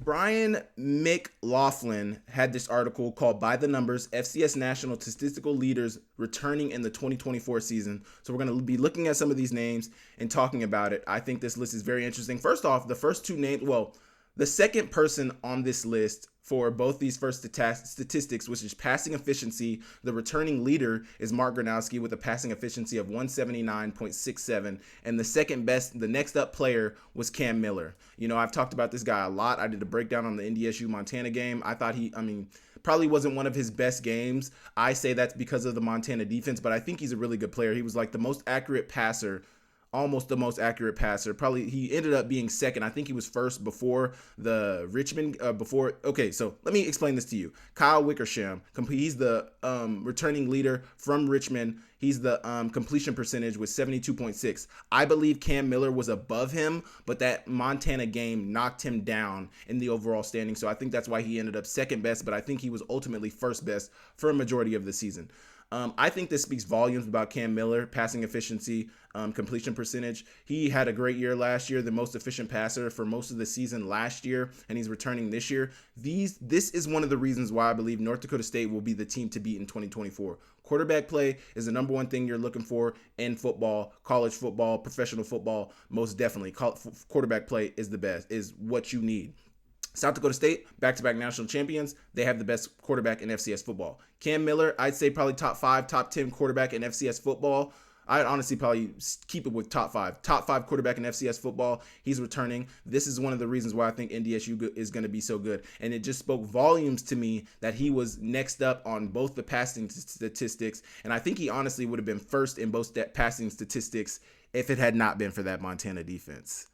Brian McLaughlin had this article called By the Numbers, FCS National Statistical Leaders Returning in the 2024 Season. So we're going to be looking at some of these names and talking about it. I think this list is very interesting. First off, the first two names, the second person on this list for both these first statistics, which is passing efficiency, the returning leader is Mark Gronowski with a passing efficiency of 179.67. And the second best, the next up player was Cam Miller. You know, I've talked about this guy a lot. I did a breakdown on the NDSU Montana game. I thought probably wasn't one of his best games. I say that's because of the Montana defense, but I think he's a really good player. He was like the most accurate passer, almost the most accurate passer. Probably he ended up being second. I think he was first before the Richmond Okay, so let me explain this to you. Kyle Wickersham, he's the returning leader from Richmond. He's the completion percentage with 72.6. I believe Cam Miller was above him, but that Montana game knocked him down in the overall standing. So I think that's why he ended up second best, but I think he was ultimately first best for a majority of the season. I think this speaks volumes about Cam Miller, passing efficiency, completion percentage. He had a great year last year, the most efficient passer for most of the season last year, and he's returning this year. This is one of the reasons why I believe North Dakota State will be the team to beat in 2024. Quarterback play is the number one thing you're looking for in football, college football, professional football. Most definitely, quarterback play is the best, is what you need. South Dakota State, back-to-back national champions. They have the best quarterback in FCS football. Cam Miller, I'd say probably top 5, top 10 quarterback in FCS football. I'd honestly probably keep it with top 5. Top 5 quarterback in FCS football. He's returning. This is one of the reasons why I think NDSU is going to be so good. And it just spoke volumes to me that he was next up on both the passing statistics. And I think he honestly would have been first in both passing statistics if it had not been for that Montana defense.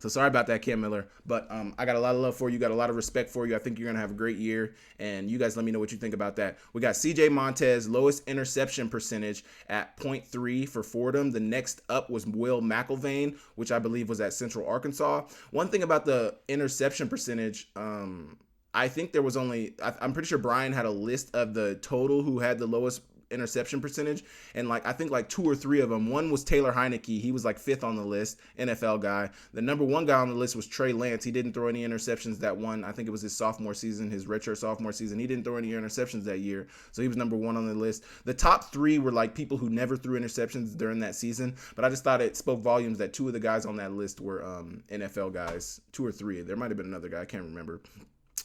So sorry about that, Cam Miller, but I got a lot of love for you, got a lot of respect for you. I think you're going to have a great year, and you guys let me know what you think about that. We got CJ Montez, lowest interception percentage at 0.3 for Fordham. The next up was Will McIlvain, which I believe was at Central Arkansas. One thing about the interception percentage, I think there was I'm pretty sure Brian had a list of the total who had the lowest interception percentage, and I think 2 or 3 of them. One was Taylor Heineke. He was 5th on the list, NFL guy. The number 1 guy on the list was Trey Lance. He didn't throw any interceptions that one. I think it was his sophomore season, his redshirt sophomore season. He didn't throw any interceptions that year, so he was number 1 on the list. The top 3 were people who never threw interceptions during that season, but I just thought it spoke volumes that 2 of the guys on that list were NFL guys, 2 or 3. There might have been another guy, I can't remember.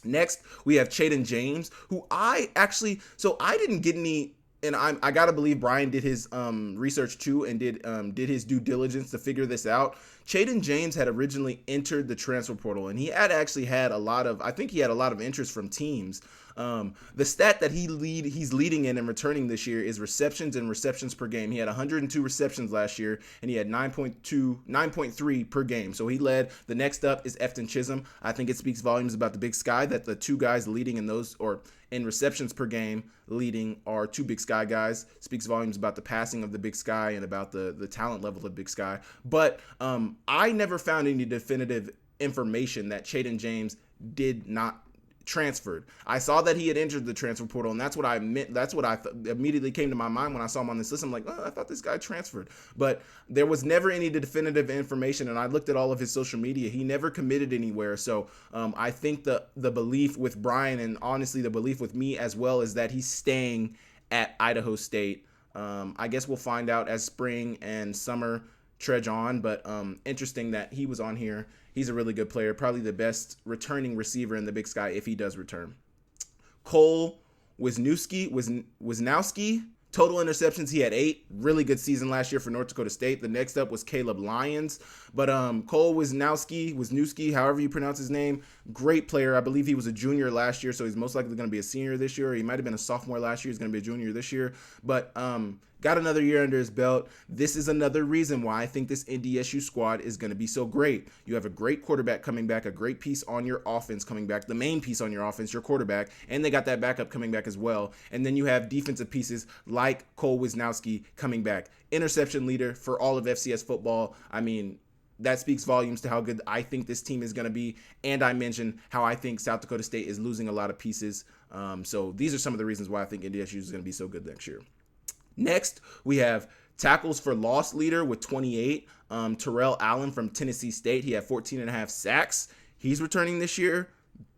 Next, we have Chaden James, who I didn't get any. And I gotta believe Brian did his research too and did his due diligence to figure this out. Chaden James had originally entered the transfer portal, and he had a lot of interest from teams. The stat that he's leading in and returning this year is receptions and receptions per game. He had 102 receptions last year, and he had 9.3 per game. So he led. The next up is Efton Chisholm. I think it speaks volumes about the Big Sky that the 2 guys leading in those, or in receptions per game leading, are 2 Big Sky guys. Speaks volumes about the passing of the Big Sky and about the talent level of Big Sky. But I never found any definitive information that Chaden James did not transferred. I saw that he had entered the transfer portal, and that's what I meant. That's what immediately came to my mind when I saw him on this list. I'm like, I thought this guy transferred, but there was never any definitive information. And I looked at all of his social media. He never committed anywhere. So I think the belief with Brian, and honestly the belief with me as well, is that he's staying at Idaho State. I guess we'll find out as spring and summer trudge on, but interesting that he was on here. He's a really good player, probably the best returning receiver in the Big Sky if he does return. Cole Wisniewski, total interceptions, he had 8. Really good season last year for North Dakota State. The next up was Caleb Lyons. But Cole Wisniewski, however you pronounce his name, great player. I believe he was a junior last year, so he's most likely going to be a senior this year. He might have been a sophomore last year. He's going to be a junior this year. But got another year under his belt. This is another reason why I think this NDSU squad is going to be so great. You have a great quarterback coming back, a great piece on your offense coming back, the main piece on your offense, your quarterback, and they got that backup coming back as well. And then you have defensive pieces like Cole Wisniewski coming back. Interception leader for all of FCS football. I mean, that speaks volumes to how good I think this team is going to be. And I mentioned how I think South Dakota State is losing a lot of pieces. So these are some of the reasons why I think NDSU is going to be so good next year. Next, we have tackles for loss leader with 28. Terrell Allen from Tennessee State. He had 14.5 sacks. He's returning this year.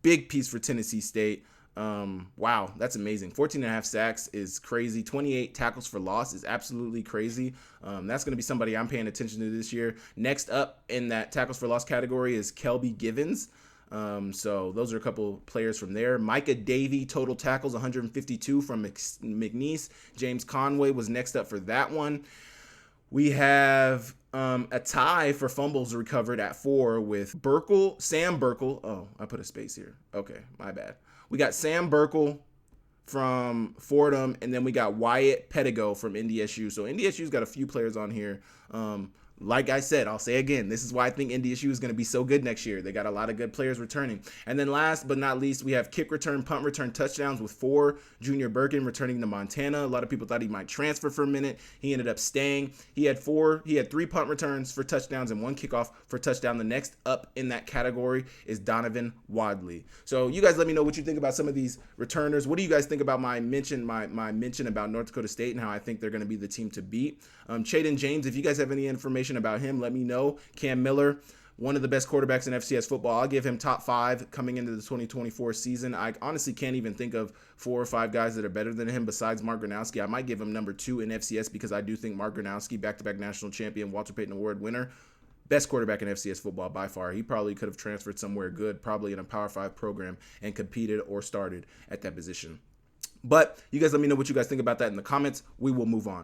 big piece for Tennessee State. Wow, that's amazing. 14.5 sacks is crazy. 28 tackles for loss is absolutely crazy. That's going to be somebody I'm paying attention to this year. Next up in that tackles for loss category is Kelby Givens. So those are a couple players from there. Micah Davey, total tackles, 152 from McNeese. James Conway was next up for that one. We have a tie for fumbles recovered at 4 with Sam Burkle. Oh, I put a space here. Okay, my bad. We got Sam Burkle from Fordham, and then we got Wyatt Pedigo from NDSU. So NDSU's got a few players on here. Like I said, I'll say again, this is why I think NDSU is going to be so good next year. They got a lot of good players returning. And then last but not least, we have kick return, punt return touchdowns with 4. Junior Birkin returning to Montana. A lot of people thought he might transfer for a minute. He ended up staying. He had 3 punt returns for touchdowns and 1 kickoff for touchdown. The next up in that category is Donovan Wadley. So you guys let me know what you think about some of these returners. What do you guys think about my mention about North Dakota State and how I think they're going to be the team to beat? Chaden James, if you guys have any information about him, let me know. Cam Miller, one of the best quarterbacks in FCS football. I'll give him top 5 coming into the 2024 season. I honestly can't even think of 4 or 5 guys that are better than him besides Mark Gronowski. I might give him number 2 in FCS because I do think Mark Gronowski, back-to-back national champion, Walter Payton Award winner, best quarterback in FCS football by far. He probably could have transferred somewhere good, probably in a Power 5 program, and competed or started at that position. But you guys let me know what you guys think about that in the comments. We will move on.